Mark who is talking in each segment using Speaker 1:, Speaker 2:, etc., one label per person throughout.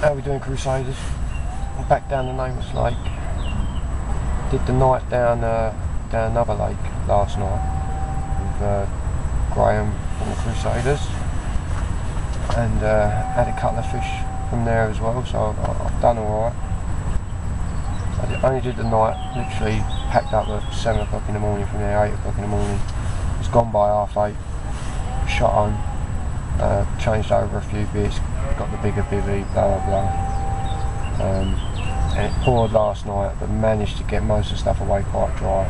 Speaker 1: How are we doing, Crusaders? I'm back down the Nameless Lake. Did the night down another lake last night with Graham from the Crusaders, and had a couple of fish from there as well, so I've done alright. I only did the night, literally packed up at 7 o'clock in the morning from there, 8 o'clock in the morning. It's gone by 8:30, shot home, changed over a few bits, got the bigger bivvy, blah blah blah. And it poured last night, but managed to get most of the stuff away quite dry.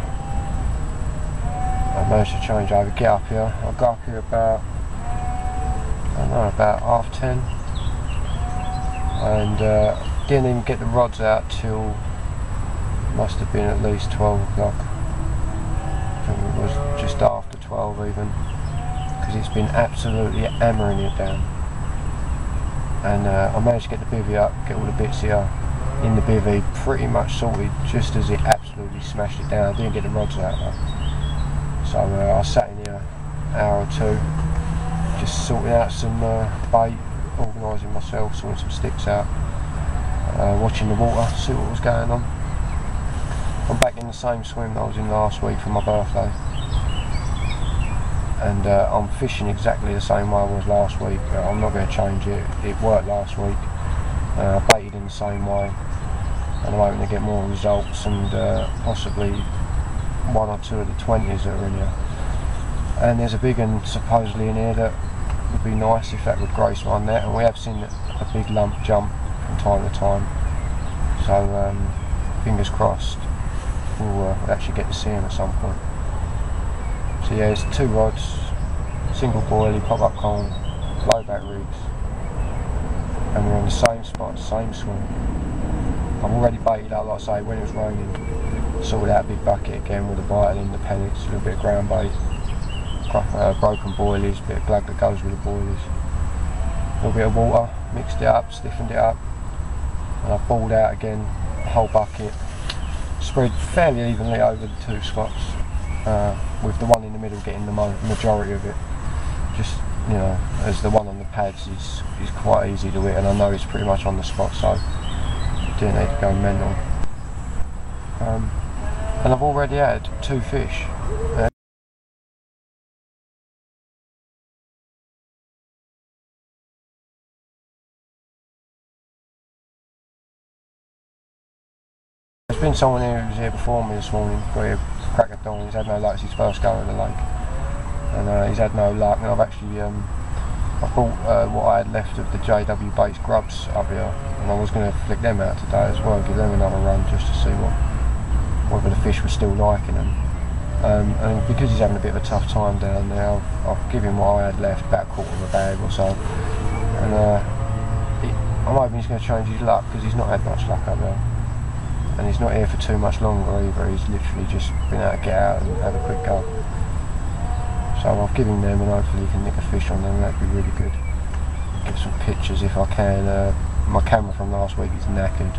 Speaker 1: I managed to change over, get up here. I got up here about, I don't know, about 10:30, and didn't even get the rods out till, must have been at least 12 o'clock. I think it was just after 12 even, because it's been absolutely hammering it down. And I managed to get the bivvy up, get all the bits here in the bivvy pretty much sorted just as it absolutely smashed it down. I didn't get the rods out though. So I sat in here an hour or two just sorting out some bait, organising myself, sorting some sticks out, watching the water, see what was going on. I'm back in the same swim that I was in last week for my birthday, and I'm fishing exactly the same way I was last week. I'm not going to change it. It worked last week. I baited in the same way, and I'm hoping to get more results, and possibly one or two of the 20s that are in here. And there's a big one supposedly in here that would be nice if that would grace my net, and we have seen a big lump jump from time to time. So fingers crossed we'll actually get to see him at some point. So yeah, it's 2 rods, single boilie, pop-up cone, blowback rigs, and we're on the same spot, same swim. I've already baited out, like I say, when it was raining, sorted out a big bucket again with a Vitalin, the pellets, a little bit of ground bait, broken boilies, a bit of glug that goes with the boilies, a little bit of water, mixed it up, stiffened it up, and I've balled out again, the whole bucket, spread fairly evenly over the 2 spots. With the one in the middle getting the majority of it. Just, you know, as the one on the pads is quite easy to hit, and I know it's pretty much on the spot, so I didn't need to go mental. And I've already had 2 fish. There's been someone here who was here before me this morning, got here crack of dawn. He's had no luck, it's his first go at the lake, and he's had no luck. And I've actually I bought what I had left of the JW Baits grubs up here, and I was going to flick them out today as well, give them another run just to see whether the fish were still liking them. And because he's having a bit of a tough time down there, I'll give him what I had left, about a quarter of a bag or so. And I'm hoping he's going to change his luck, because he's not had much luck up there. And he's not here for too much longer either. He's literally just been able to get out and have a quick go. So I'll give him them, and hopefully he can nick a fish on them. That'd be really good. Get some pictures if I can. My camera from last week is knackered.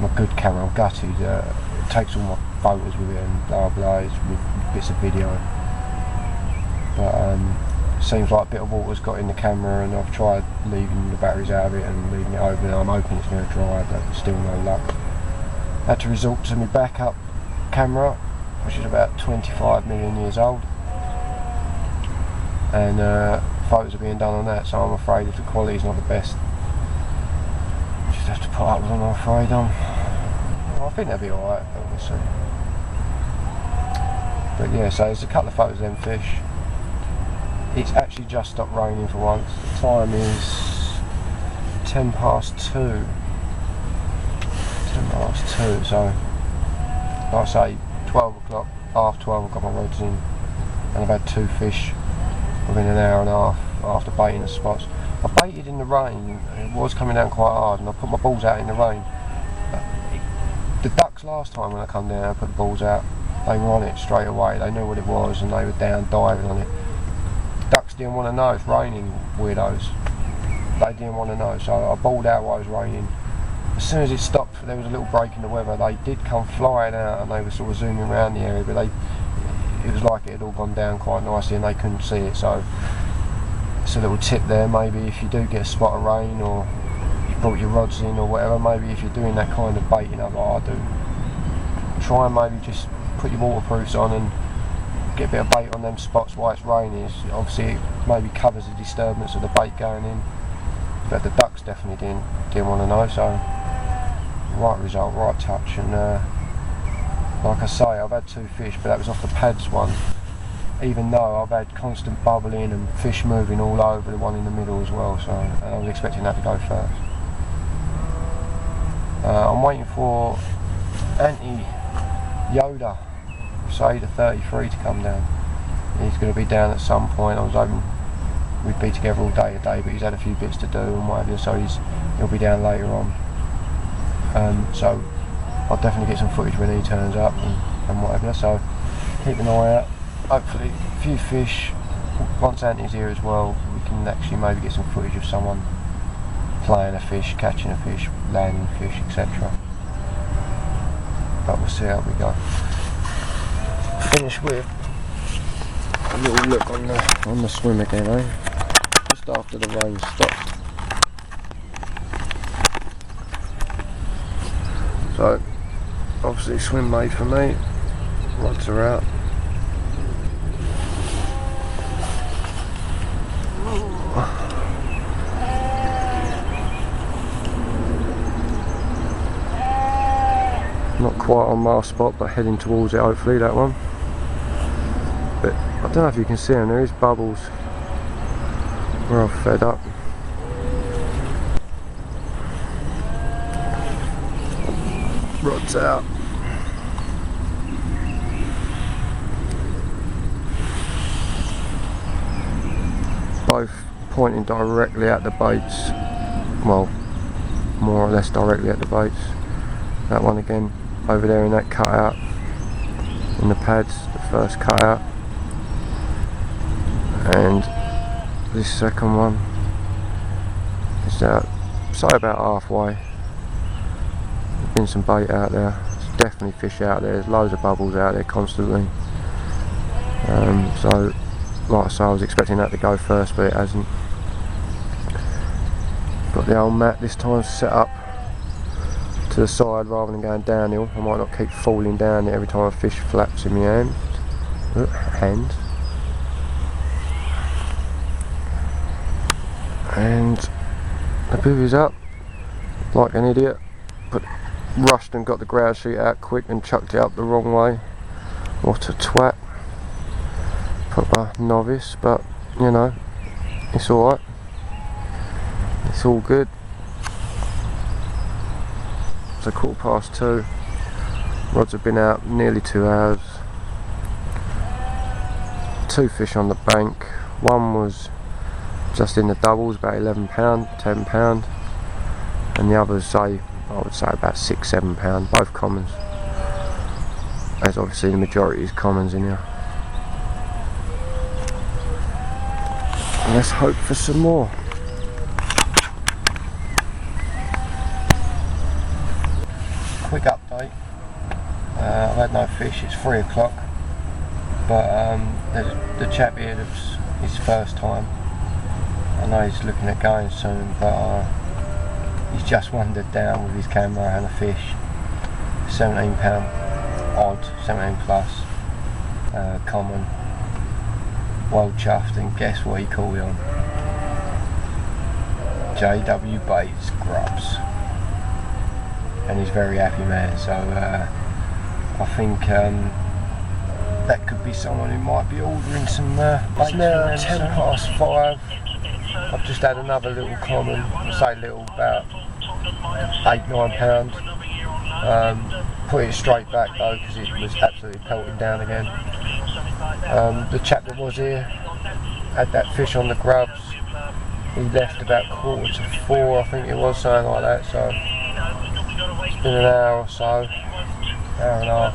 Speaker 1: My good camera, I'm gutted. It takes all my photos with it and blah blah, it's with bits of video. But seems like a bit of water's got in the camera, and I've tried leaving the batteries out of it and leaving it open. I'm hoping it's going to dry, but still no luck. Had to resort to my backup camera, which is about 25 million years old, and photos are being done on that, so I'm afraid if the quality's not the best, just have to put up with them, I'm afraid. I think they'll be alright, but we'll see. But yeah, so there's a couple of photos of them fish. It's actually just stopped raining for once. The time is 10 past 2. 10 past 2, so like I say, 12 o'clock, half 12 I've got my rods in, and I've had 2 fish within an hour and a half after baiting the spots. I baited in the rain, it was coming down quite hard, and I put my balls out in the rain. The ducks last time when I come down and put the balls out, they were on it straight away, they knew what it was and they were down diving on it. The ducks didn't want to know it's raining, weirdos. They didn't want to know, so I balled out while it was raining. As soon as it stopped, there was a little break in the weather, they did come flying out, and they were sort of zooming around the area, but it was like it had all gone down quite nicely and they couldn't see it. So it's a little tip there, maybe if you do get a spot of rain, or brought your rods in or whatever, maybe if you're doing that kind of baiting up like I do, try and maybe just put your waterproofs on and get a bit of bait on them spots while it's raining. Obviously it maybe covers the disturbance of the bait going in, but the ducks definitely didn't want to know, so right result, right touch. And like I say, I've had 2 fish, but that was off the pads one, even though I've had constant bubbling and fish moving all over the one in the middle as well, so I was expecting that to go first. I'm waiting for Yoda, say the 33, to come down. He's going to be down at some point. I was hoping we'd be together all day today, but he's had a few bits to do and whatever, so he'll be down later on. So I'll definitely get some footage when he turns up and whatever, so keep an eye out. Hopefully a few fish. Once Anthony's here as well, we can actually maybe get some footage of someone playing a fish, catching a fish, landing fish, etc. But we'll see how we go. Finish with a little look on the swim again, just after the rain stopped. So obviously swim made for me, rods are out. Not quite on my spot, but heading towards it, hopefully, that one. But I don't know if you can see them, there is bubbles where I've fed up. Rods out. Both pointing directly at the baits. Well, more or less directly at the baits. That one again over there in that cutout in the pads, the first cutout, and this second one is out, so about halfway. There's been some bait out there, there's definitely fish out there, there's loads of bubbles out there constantly. So like I say, I was expecting that to go first, but it hasn't. Got the old mat this time set up to the side rather than going downhill. I might not keep falling down it every time a fish flaps in my hand. And the bivvy's up like an idiot, but rushed and got the ground sheet out quick and chucked it up the wrong way. What a twat. Proper novice, but you know, it's alright, it's all good. It's 2:15. Rods have been out nearly 2 hours. 2 fish on the bank. One was just in the doubles, about £11, £10, and the others, I would say about £6, £7, both commons. As obviously the majority is commons in here. And let's hope for some more. Quick update. I've had no fish. It's 3 o'clock, but the chap here, that's his first time. I know he's looking at going soon, but he's just wandered down with his camera and a fish. £17 odd, 17 plus, common, well chuffed, and guess what he called on? JW Baits Grubs. And he's a very happy man, so I think that could be someone who might be ordering some baits. It's now 5:10. I've just had another little common, I say little, about £8–9. Put it straight back though, because it was absolutely pelting down again. The chap that was here had that fish on the grubs. He left about 3:45, I think it was, something like that, so it's been an hour or so, hour and a half.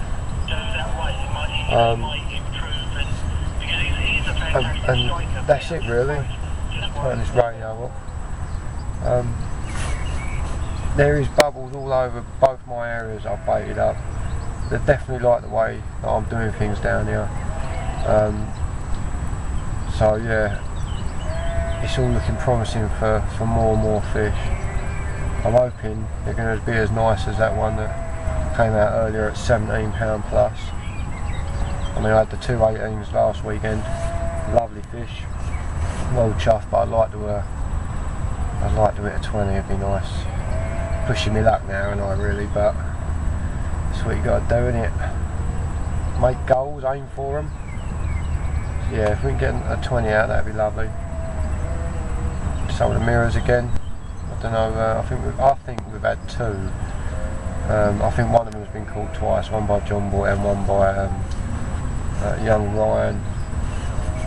Speaker 1: And that's it really. Turn this radio up. There is bubbles all over both my areas I've baited up. They definitely like the way that I'm doing things down here. So yeah, it's all looking promising for more and more fish. I'm hoping they're going to be as nice as that one that came out earlier at £17 plus. I mean, I had the 218s last weekend, lovely fish, well chuffed, but I'd like to hit a 20, it'd be nice. Pushing me luck now, and I really, but that's what you got to do, innit? Make goals, aim for them. Yeah, if we can get a 20 out, that'd be lovely. Some of the mirrors again. I don't know. I think we've had two. I think one of them has been caught twice. One by John Boy and one by young Ryan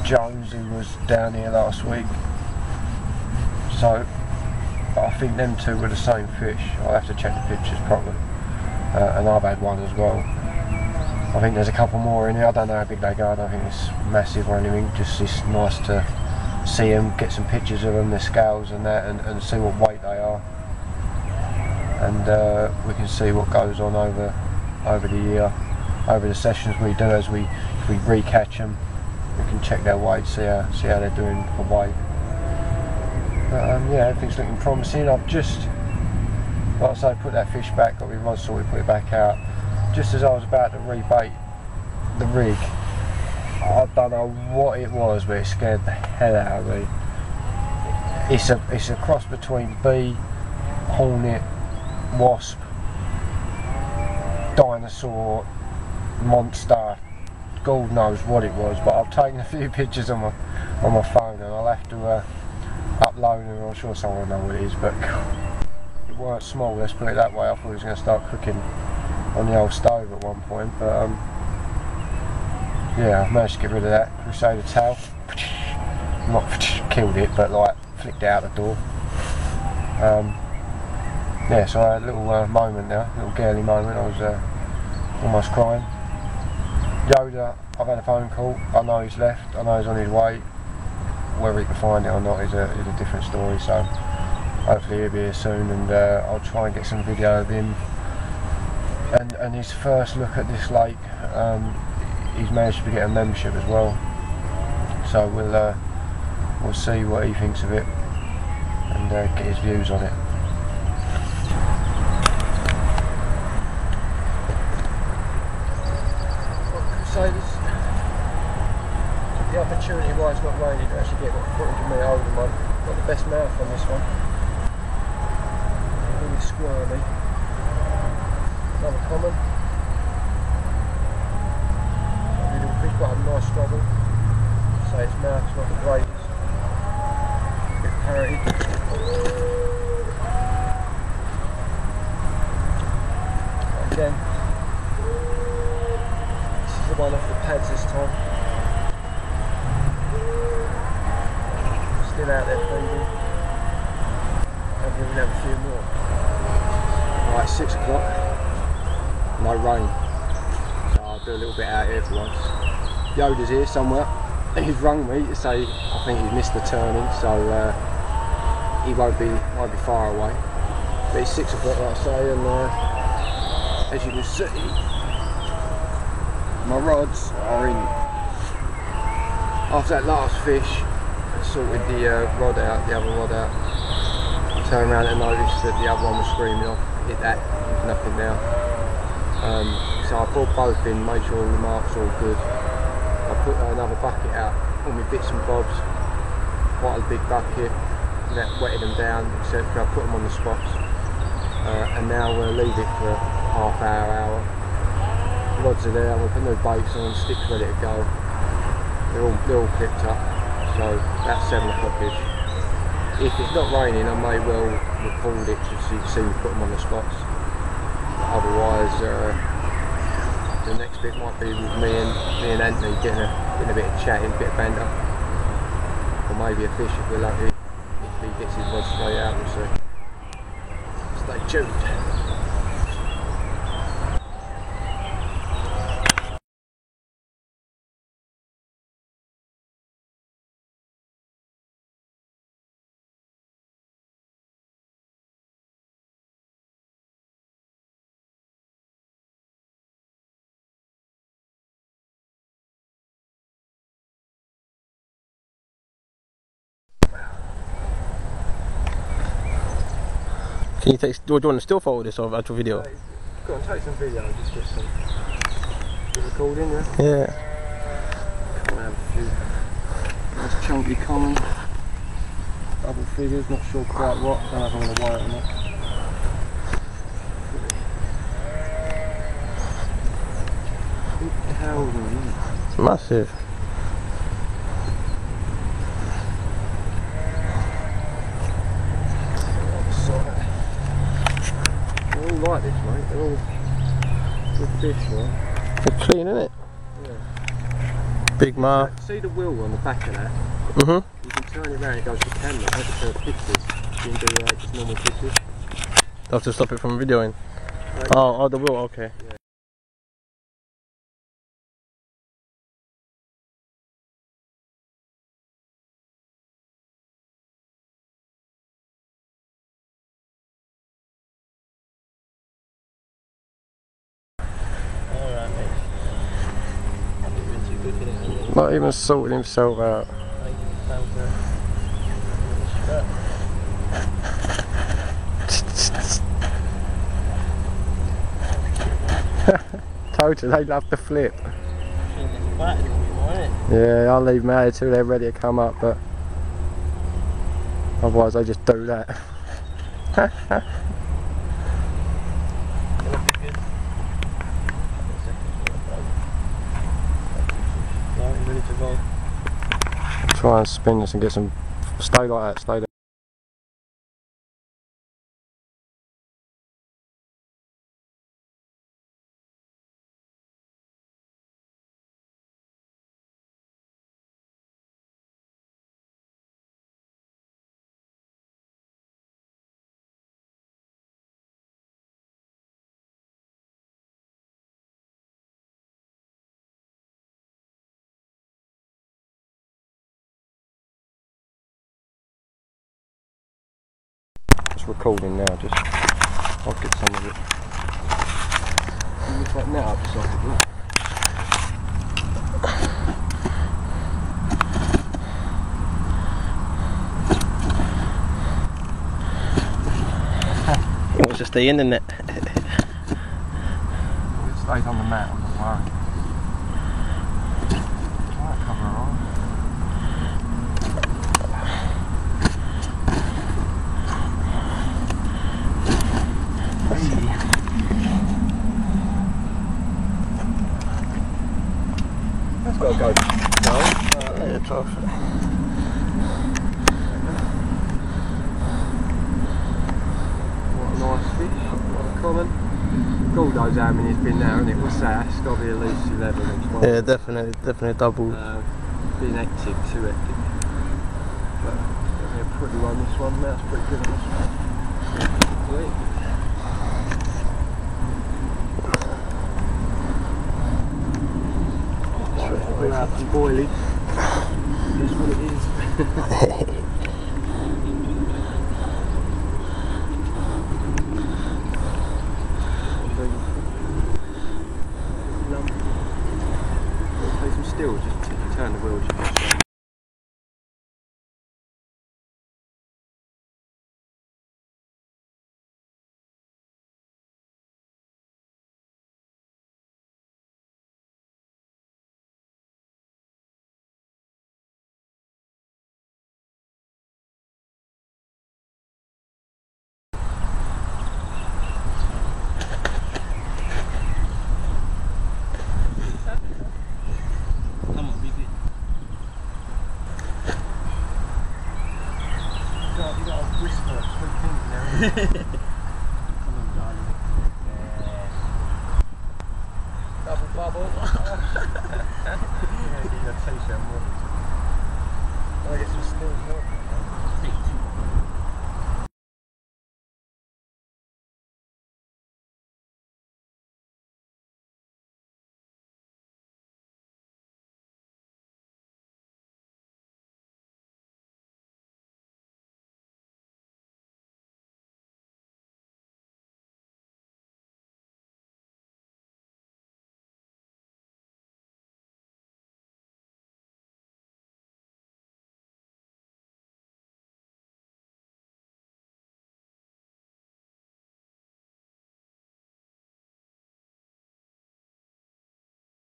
Speaker 1: Jones, who was down here last week. So I think them two were the same fish. I'll have to check the pictures properly. And I've had one as well. I think there's a couple more in here. I don't know how big they go. I don't think it's massive or anything. Just it's nice to see them, get some pictures of them, their scales and that, and see what weight they are. And we can see what goes on over the year, over the sessions we do. As we re-catch them, we can check their weight, see how they're doing for weight. Yeah, everything's looking promising. I've just, like I say, put that fish back, got my rod sorted, put it back out. Just as I was about to rebait the rig, I don't know what it was, but it scared the hell out of me. It's a cross between bee, hornet, wasp, dinosaur, monster. God knows what it was, but I've taken a few pictures on my phone, and I'll have to upload them. I'm sure someone will know what it is, but it weren't small, let's put it that way. I thought it was going to start cooking on the old stove at one point, but yeah, I managed to get rid of that Crusader tail. Not killed it, but like flicked it out the door. Yeah, so I had a little moment now, a little girly moment. I was almost crying. Yoda, I've had a phone call. I know he's left. I know he's on his way. Whether he can find it or not is a different story. So hopefully he'll be here soon, and I'll try and get some video of him and his first look at this lake. He's managed to get a membership as well, so we'll see what he thinks of it and get his views on it. Crusaders, the opportunity why it's not raining to actually get that 400 metre older one. Got the best mouth on this one. Really squirmy. Another common. Little fish, got a nice struggle. So its mouth's not the greatest. Bit parroty. Again, this is the one off the pads this time. Still out there feeding. Hopefully we'll have a few more. Right, 6 o'clock. No rain, so I'll do a little bit out here for once. Yoda's here somewhere. He's rung me to say I think he's missed the turning, so he won't be far away. But it's 6 o'clock, like I say, and as you can see, my rods are in. After that last fish, I sorted the rod out, the other rod out. I turned around and noticed that the other one was screaming off. Hit that, there's nothing now. So I brought both in, made sure all the marks are all good. I put another bucket out, all my bits and bobs, quite a big bucket, and that wetted them down, etc. I put them on the spots, and now we'll leave it for half hour. Rods are there, we'll put new baits on, sticks ready to go. They're all clipped up, so that's 7 o'clock-ish. If it's not raining, I may well record it so you can see we put them on the spots. Otherwise, the next bit might be with me and Anthony getting a bit of chatting, a bit of banter, or maybe a fish if we're lucky. If he gets his rod straight out, we'll see. Stay tuned.
Speaker 2: Can you take? Do you want a still photo of this or actual video?
Speaker 1: Go on, take some video. Just get some. You recording, yeah?
Speaker 2: Yeah.
Speaker 1: We'll have a few. Nice chunky common. Double figures. Not sure quite what. Don't know if I'm going to wire it or not. What the hell is it?
Speaker 2: It's massive.
Speaker 1: They're all like this, mate. They're all good fish, right?
Speaker 2: They're clean, isn't it?
Speaker 1: Yeah.
Speaker 2: Big mar.
Speaker 1: See the wheel on the back of that?
Speaker 2: Mhm.
Speaker 1: You can turn it around, it goes to camera. I just do pictures. You can do just normal pictures.
Speaker 2: I have to stop it from videoing. Oh, the wheel. Okay.
Speaker 1: Yeah.
Speaker 2: Not even sorting himself out. Totally, they love to flip. Yeah, I'll leave them out until they're ready to come up, but otherwise they just do that. Try and spin this and get some. Stay like that, stay there. Recording now, just I'll get some of it. You lift that net up so I can look. It was just the internet. It stays on the mat, I'm not worried. Might cover her on. That's got to go. No? Yeah, try it. What a nice fish. What a common. God knows how many it's been now, isn't it? What's that? It's got to be at least 11 or 12. Yeah, definitely double.
Speaker 1: Been hectic, too hectic. But it's a pretty one, this one. That's pretty good on this one. Sweet. We're out some boilies. That's what it is. Play some stills, just turn the wheel. You got a whisper, sweet things now. Come on, darling. Yeah. Double bubble. Yeah, need a t-shirt more. Can I get some stills more?